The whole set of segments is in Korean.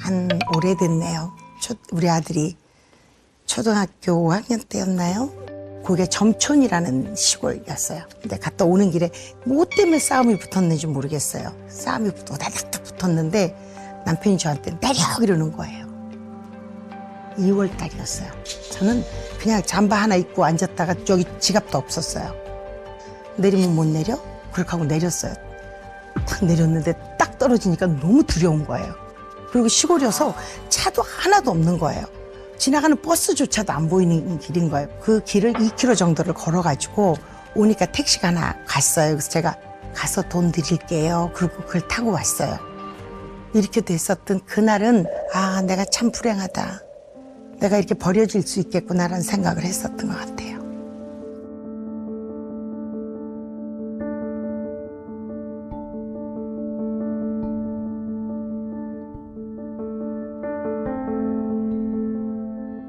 한 오래됐네요. 우리 아들이 초등학교 5학년 때였나요? 그게 점촌이라는 시골이었어요. 근데 갔다 오는 길에 뭐 때문에 싸움이 붙었는지 모르겠어요. 싸움이 오다닥 붙었는데 남편이 저한테 내려 이러는 거예요. 2월 달이었어요. 저는 그냥 잠바 하나 입고 앉았다가 저기 지갑도 없었어요. 내리면 못 내려? 그렇게 하고 내렸어요. 딱 내렸는데 딱 떨어지니까 너무 두려운 거예요. 그리고 시골이어서 차도 하나도 없는 거예요. 지나가는 버스조차도 안 보이는 길인 거예요. 그 길을 2km 정도를 걸어가지고 오니까 택시가 하나 갔어요. 그래서 제가 가서 돈 드릴게요. 그리고 그걸 타고 왔어요. 이렇게 됐었던 그날은 아, 내가 참 불행하다. 내가 이렇게 버려질 수 있겠구나라는 생각을 했었던 것 같아요.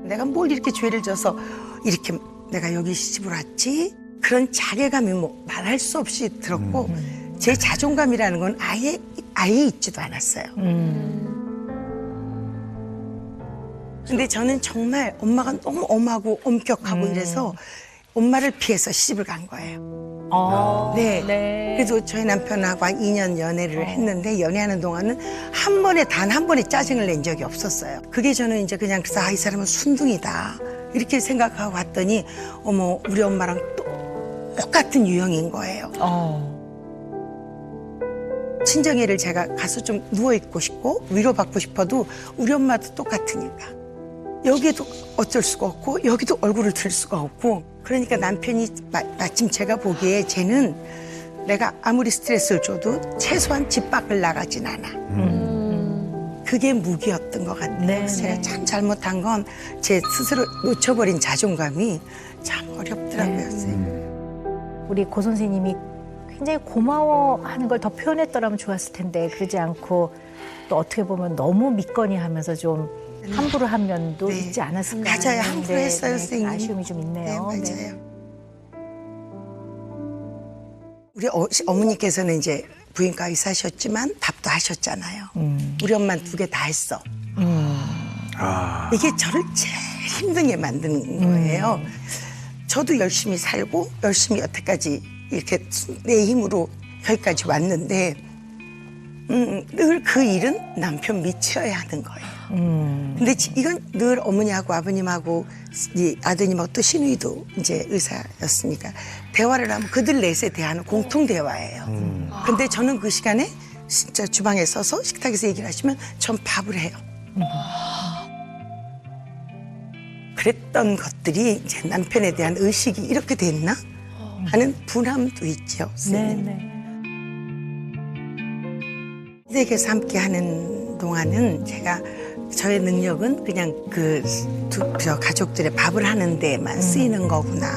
내가 뭘 이렇게 죄를 져서 이렇게 내가 여기 시집을 왔지? 그런 자괴감이 뭐 말할 수 없이 들었고 제 자존감이라는 건 아예 있지도 않았어요. 근데 저는 정말 엄마가 너무 엄하고 엄격하고 이래서 엄마를 피해서 시집을 간 거예요. 네. 그래도 저희 남편하고 한 2년 연애를 했는데 연애하는 동안은 단 한 번에 짜증을 낸 적이 없었어요. 그게 저는 이제 그냥 그래서 이 사람은 순둥이다. 이렇게 생각하고 왔더니 어머 우리 엄마랑 똑같은 유형인 거예요. 친정애를 제가 가서 좀 누워있고 싶고 위로받고 싶어도 우리 엄마도 똑같으니까. 여기에도 어쩔 수가 없고 여기도 얼굴을 들 수가 없고 그러니까 남편이 마침 제가 보기에 쟤는 내가 아무리 스트레스를 줘도 최소한 집 밖을 나가진 않아. 그게 무기였던 것 같아요. 그래서 제가 참 잘못한 건 제 스스로 놓쳐버린 자존감이 참 어렵더라고요. 선생님. 우리 고 선생님이 굉장히 고마워하는 걸 더 표현했더라면 좋았을 텐데 그러지 않고 또 어떻게 보면 너무 믿거니 하면서 좀 함부로 한 면도 있지 않았을까. 맞아요. 함부로 했어요, 선생님. 아쉬움이 좀 있네요. 네, 맞아요. 우리 어머니께서는 이제 부인과 의사셨지만 밥도 하셨잖아요. 우리 엄마는 2개 다 했어. 이게 저를 제일 힘들게 만드는 거예요. 저도 열심히 살고 열심히 여태까지 이렇게 내 힘으로 여기까지 왔는데 늘 그 일은 남편 밑이어야 하는 거예요. 근데 이건 늘 어머니하고 아버님하고 이 아드님하고 또 시누이도 이제 의사였으니까 대화를 하면 그들 넷에 대한 공통 대화예요. 근데 저는 그 시간에 진짜 주방에 서서 식탁에서 얘기를 하시면 전 밥을 해요. 그랬던 것들이 이제 남편에 대한 의식이 이렇게 됐나 하는 분함도 있죠. 선생님. 시댁에서 함께 하는 동안은 제가 저의 능력은 그냥 저 가족들의 밥을 하는 데만 쓰이는 거구나.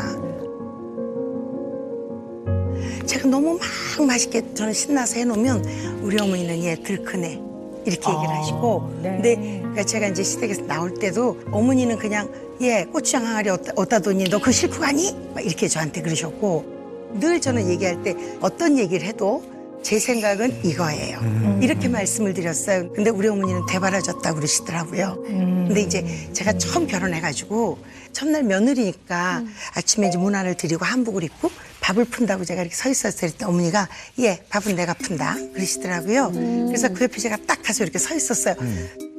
제가 너무 막 맛있게 저는 신나서 해놓으면 우리 어머니는 얘 들크네 이렇게 얘기를 하시고 근데 그러니까 제가 이제 시댁에서 나올 때도 어머니는 그냥 얘 고추장 항아리 어디다 뒀니? 너 그거 싣고 가니? 막 이렇게 저한테 그러셨고 늘 저는 얘기할 때 어떤 얘기를 해도 제 생각은 이거예요. 이렇게 말씀을 드렸어요. 근데 우리 어머니는 되바라졌다고 그러시더라고요. 근데 이제 제가 처음 결혼해가지고 첫날 며느리니까 아침에 이제 문안을 드리고 한복을 입고 밥을 푼다고 제가 이렇게 서 있었을 때 어머니가 예, 밥은 내가 푼다 그러시더라고요. 그래서 그 옆에 제가 딱 가서 이렇게 서 있었어요.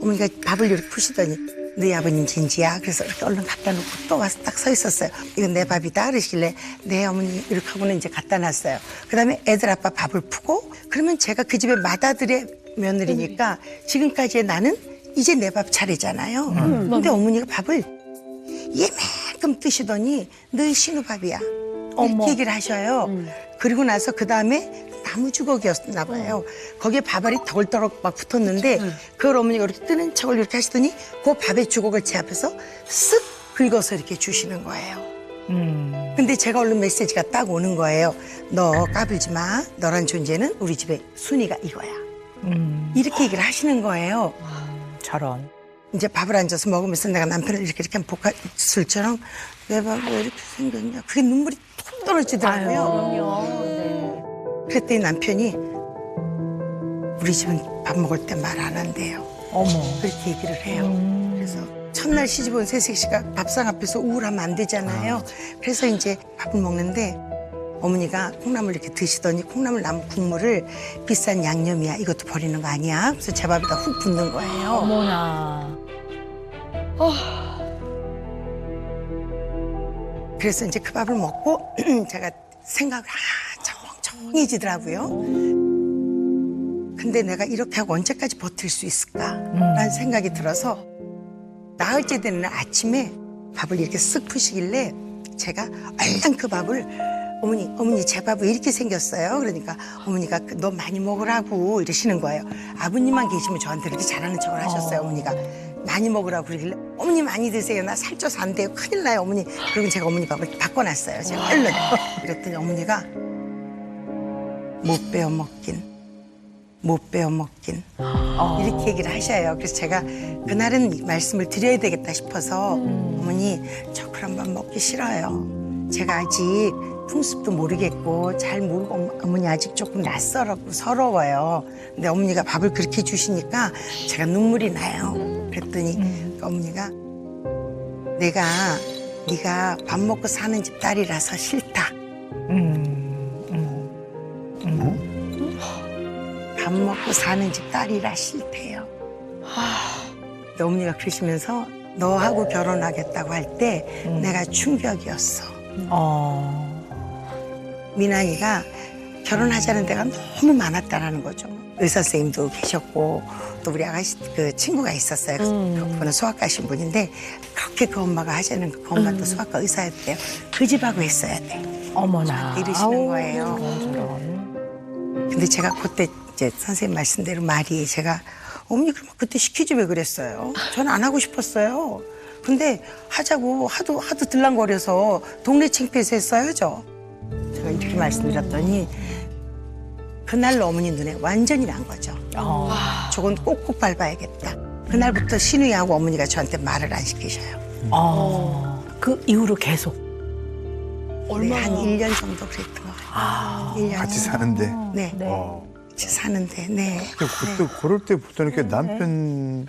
어머니가 밥을 이렇게 푸시더니 너희 아버님 진지야. 그래서 이렇게 얼른 갖다 놓고 또 와서 딱 서 있었어요. 이건 내 밥이다 그러시길래 네 어머니 이렇게 하고는 이제 갖다 놨어요. 그다음에 애들 아빠 밥을 푸고 그러면 제가 그 집의 맏아들의 며느리니까 지금까지의 나는 이제 내 밥 차례잖아요. 근데 어머니가 밥을 얘만큼 뜨시더니 너희 신우 밥이야. 이렇게 얘기를 하셔요. 그리고 나서 그다음에 나무 주걱이었나 봐요. 거기에 밥알이 덜덜 막 붙었는데 그걸 어머니가 이렇게 뜨는 척을 이렇게 하시더니 그 밥의 주걱을 제 앞에서 쓱 긁어서 이렇게 주시는 거예요. 근데 제가 얼른 메시지가 딱 오는 거예요. 너 까불지 마. 너란 존재는 우리 집의 순위가 이거야. 이렇게 얘기를 하시는 거예요. 저런. 이제 밥을 앉아서 먹으면서 내가 남편을 이렇게 볶아술처럼 내 밥 왜 이렇게 생겼냐. 그게 눈물이 톡 떨어지더라고요. 그랬더니 남편이 우리 집은 밥 먹을 때 말 안 한대요. 어머. 그렇게 얘기를 해요. 그래서 첫날 시집 온 새색 씨가 밥상 앞에서 우울하면 안 되잖아요. 그래서 이제 밥을 먹는데 어머니가 콩나물 이렇게 드시더니 콩나물 남은 국물을 비싼 양념이야. 이것도 버리는 거 아니야. 그래서 제 밥에다 훅 붓는 거예요. 어머나. 그래서 이제 그 밥을 먹고 제가 생각을 멍청해지더라고요. 근데 내가 이렇게 하고 언제까지 버틸 수 있을까라는 생각이 들어서 나흘째 되는 날 아침에 밥을 이렇게 쓱 푸시길래 제가 얼른 그 밥을 어머니 제 밥이 이렇게 생겼어요. 그러니까 어머니가 너 많이 먹으라고 이러시는 거예요. 아버님만 계시면 저한테 그렇게 잘하는 척을 하셨어요. 어머니가 많이 먹으라고 그러길래 어머니 많이 드세요. 나 살쪄서 안 돼요. 큰일 나요 어머니. 그리고 제가 어머니 밥을 바꿔놨어요. 제가 얼른. 그랬더니 어머니가 못 빼어 먹긴 이렇게 얘기를 하셔요. 그래서 제가 그날은 말씀을 드려야 되겠다 싶어서 어머니 저 그런 밥 먹기 싫어요. 제가 아직 풍습도 모르겠고 잘 모르고 어머니 아직 조금 낯설었고 서러워요. 근데 어머니가 밥을 그렇게 주시니까 제가 눈물이 나요. 그랬더니 어머니가 네가 밥 먹고 사는 집 딸이라서 싫다. 밥 먹고 사는 집 딸이라 싫대요. 근데 어머니가 그러시면서 너하고 결혼하겠다고 할 때 내가 충격이었어. 미나이가 결혼하자는 데가 너무 많았다라는 거죠. 의사 선생님도 계셨고 또 우리 아가씨 그 친구가 있었어요. 그분은 소아과신 분인데 그렇게 그 엄마가 하자는 그 엄마도 소아과 의사였대요. 그 집하고 했어야 돼. 어머나. 이러시는 거예요. 근데 제가 그때 이제 선생님 말씀대로 말이 제가 어머니 그러면 그때 시키지 왜 그랬어요? 저는 안 하고 싶었어요. 근데 하자고 하도 들랑거려서 동네 창피해서 했어야죠. 제가 이렇게 말씀드렸더니 그날로 어머니 눈에 완전히 난 거죠. 저건 꼭꼭 밟아야겠다. 그날부터 신우이하고 어머니가 저한테 말을 안 시키셔요. 그 이후로 계속. 네, 한 1년 정도 그랬던 것 같아요. 1년. 같이 사는데. 네. 같이 사는데, 네. 그때 그럴 때부터 이렇게 남편들이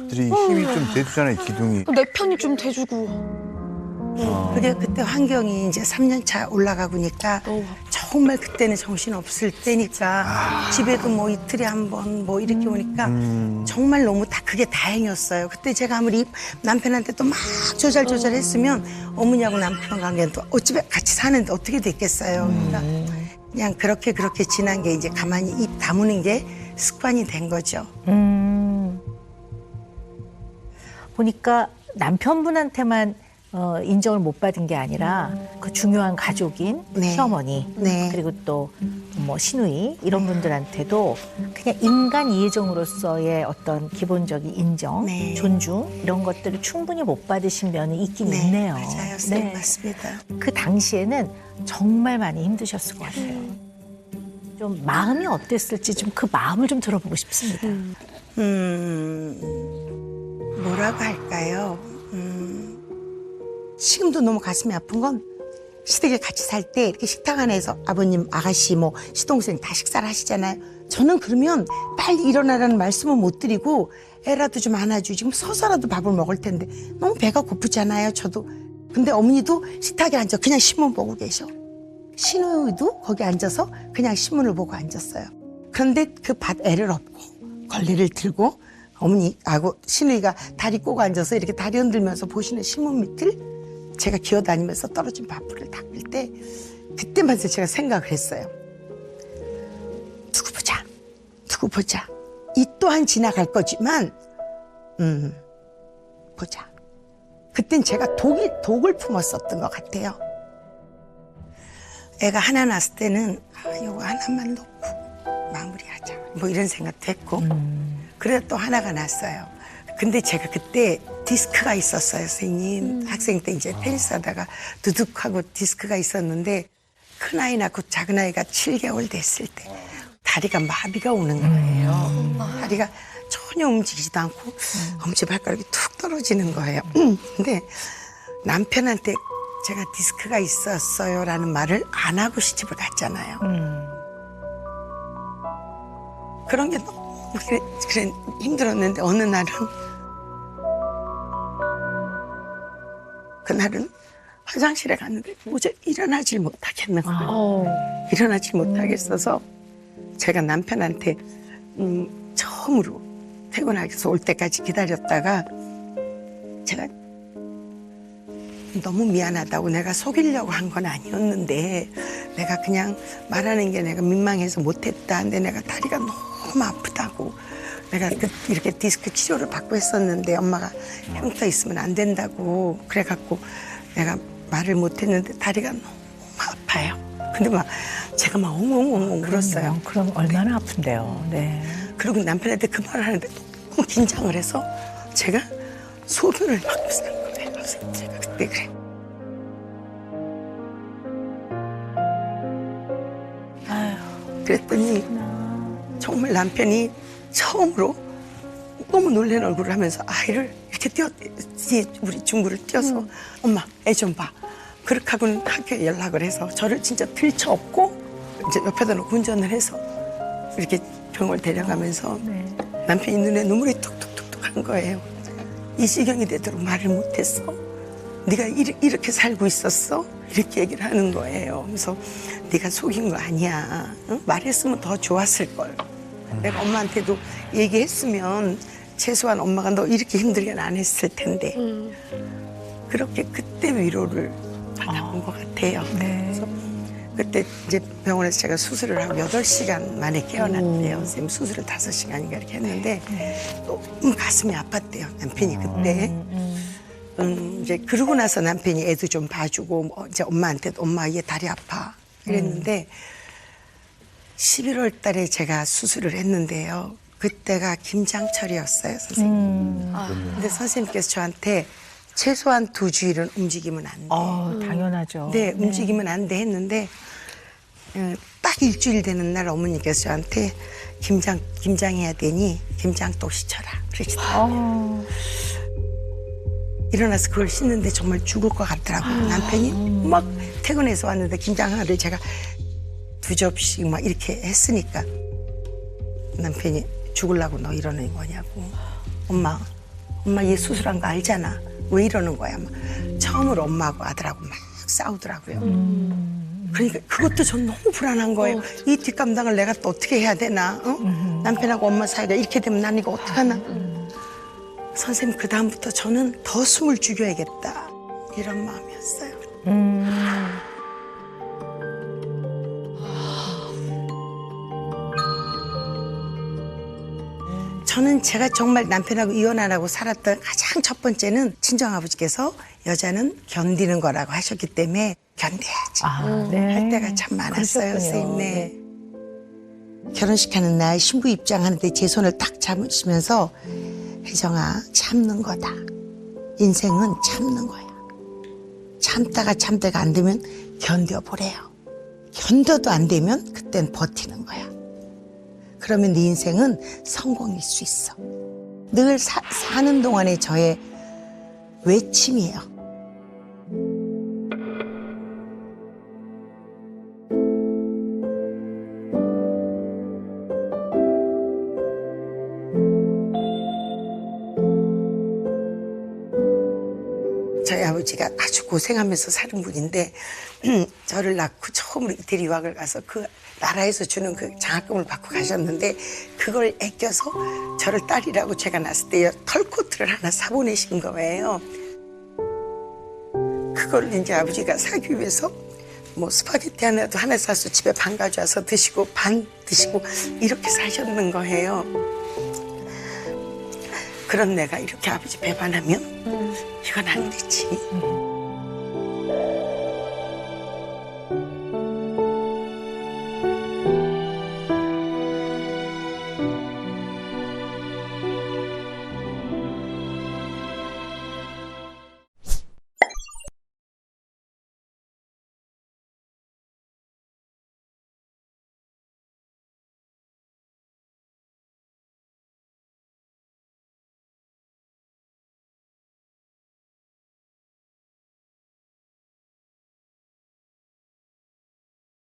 힘이 좀 돼주잖아요, 기둥이. 내 편이 좀 돼주고. 그게 그때 환경이 이제 3년 차 올라가고니까 정말 그때는 정신 없을 때니까 집에도 뭐 이틀에 한 번 뭐 이렇게 오니까 정말 너무 그게 다행이었어요. 그때 제가 아무리 남편한테 또 막 조잘조잘했으면 어머니하고 남편 관계는 또 어찌 같이 사는데 어떻게 됐겠어요. 그러니까 그냥 그렇게 지난 게 이제 가만히 입 다무는 게 습관이 된 거죠. 보니까 남편분한테만 인정을 못 받은 게 아니라 그 중요한 가족인 네. 시어머니 네. 그리고 또 뭐 시누이 이런 분들한테도 그냥 인간 이해종으로서의 어떤 기본적인 인정, 네. 존중 이런 것들을 충분히 못 받으신 면이 있긴 있네요. 맞아요. 네. 맞습니다. 그 당시에는 정말 많이 힘드셨을 것 같아요. 좀 마음이 어땠을지 좀 그 마음을 좀 들어보고 싶습니다. 뭐라고 할까요? 지금도 너무 가슴이 아픈 건 시댁에 같이 살 때 이렇게 식탁 안에서 아버님, 아가씨, 뭐 시동생 다 식사를 하시잖아요. 저는 그러면 빨리 일어나라는 말씀은 못 드리고 애라도 좀 안아주지. 지금 서서라도 밥을 먹을 텐데 너무 배가 고프잖아요. 저도. 근데 어머니도 식탁에 앉아 그냥 신문 보고 계셔. 신우이도 거기 앉아서 그냥 신문을 보고 앉았어요. 그런데 그 밭 애를 업고 걸레를 들고 어머니하고 신우이가 다리 꼬고 앉아서 이렇게 다리 흔들면서 보시는 신문 밑을 제가 기어다니면서 떨어진 밥풀을 닦을 때 그때만 제가 생각을 했어요. 두고 보자. 이 또한 지나갈 거지만 보자. 그땐 제가 독을 품었었던 것 같아요. 애가 하나 낳았을 때는 이거 하나만 놓고 마무리하자. 뭐 이런 생각도 했고 그래도 또 하나가 났어요. 근데 제가 그때 디스크가 있었어요, 선생님. 학생 때 이제 테니스 하다가 두둑하고 디스크가 있었는데 큰아이 낳고 작은아이가 7개월 됐을 때 다리가 마비가 오는 거예요. 다리가 전혀 움직이지도 않고 엄지발가락이 툭 떨어지는 거예요. 근데 남편한테 제가 디스크가 있었어요라는 말을 안 하고 시집을 갔잖아요. 그런 게 너무 그래 힘들었는데 어느 날은 그날은 화장실에 갔는데 도저히 일어나질 못하겠는 거예요. 일어나질 못하겠어서 제가 남편한테 처음으로 퇴근하게서 올 때까지 기다렸다가 제가 너무 미안하다고 내가 속이려고 한 건 아니었는데 내가 그냥 말하는 게 내가 민망해서 못했다. 근데 내가 다리가 너무 아프다고 내가 이렇게 디스크 치료를 받고 했었는데 엄마가 햄터 있으면 안 된다고 그래갖고 내가 말을 못했는데 다리가 너무 아파요. 근데 막 제가 막 엉엉엉엉 울었어요. 그럼 얼마나 아픈데요. 네. 그리고 남편한테 그 말을 하는데 너무 긴장을 해서 제가 소변을 막 싼 거예요. 그래서 제가 그때 그래. 그랬더니 정말 남편이 처음으로 너무 놀란 얼굴을 하면서 아이를 이렇게 우리 중구를 띄어서 엄마 애 좀 봐. 그렇게 하고는 학교에 연락을 해서 저를 진짜 들쳐업고 이제 옆에다 놓고 운전을 해서 이렇게 병원을 데려가면서 남편이 눈에 눈물이 뚝뚝뚝뚝 한 거예요. 이 지경이 되도록 말을 못했어. 네가 이렇게 살고 있었어? 이렇게 얘기를 하는 거예요. 그래서 네가 속인 거 아니야. 응? 말했으면 더 좋았을 걸. 내가 엄마한테도 얘기했으면 최소한 엄마가 너 이렇게 힘들게는 안 했을 텐데. 그렇게 그때 위로를 받아본 것 같아요. 그래서 그때 이제 병원에서 제가 수술을 하고 8시간 만에 깨어났대요. 선생님 수술을 5시간인가 이렇게 했는데 너무 가슴이 아팠대요. 남편이 그때. 이제 그러고 나서 남편이 애도 좀 봐주고 뭐 이제 엄마한테도 엄마 얘 다리 아파 이랬는데 11월 달에 제가 수술을 했는데요. 그때가 김장철이었어요, 선생님. 근데 선생님께서 저한테 최소한 2주일은 움직이면 안 돼. 당연하죠. 네, 움직이면 안 돼 했는데 딱 일주일 되는 날 어머니께서 저한테 김장해야 되니 김장떡 시쳐라 그러시더라고요. 일어나서 그걸 씻는데 정말 죽을 것 같더라고요. 남편이 막 퇴근해서 왔는데 김장하를 제가 2접시씩 막 이렇게 했으니까 남편이 죽으려고 너 이러는 거냐고. 엄마 얘 수술한 거 알잖아. 왜 이러는 거야? 막 처음으로 엄마하고 아들하고 막 싸우더라고요. 그러니까 그것도 전 너무 불안한 거예요. 이 뒷감당을 내가 또 어떻게 해야 되나? 남편하고 엄마 사이가 이렇게 되면 난 이거 어떡하나? 선생님 그다음부터 저는 더 숨을 죽여야겠다 이런 마음이었어요. 저는 제가 정말 남편하고 이혼 안 하고 살았던 가장 첫 번째는 친정아버지께서 여자는 견디는 거라고 하셨기 때문에 견뎌야지 할 때가 참 많았어요. 선생님. 네. 결혼식 하는 날 신부 입장하는데 제 손을 딱 잡으시면서 혜정아 참는 거다. 인생은 참는 거야. 참다가 안 되면 견뎌보래요. 견뎌도 안 되면 그땐 버티는 거야. 그러면 네 인생은 성공일 수 있어. 늘 사는 동안에 저의 외침이에요. 저희 아버지가 아주 고생하면서 사는 분인데 저를 낳고 처음으로 이태리 유학을 가서 그 나라에서 주는 그 장학금을 받고 가셨는데 그걸 아껴서 저를 딸이라고 제가 낳았을 때 털코트를 하나 사보내신 거예요. 그걸 이제 아버지가 사기 위해서 뭐 스파게티 하나 사서 집에 반 가져와서 드시고 반 드시고 이렇게 사셨는 거예요. 그런 내가 이렇게 아버지 배반하면 이건 안 되지.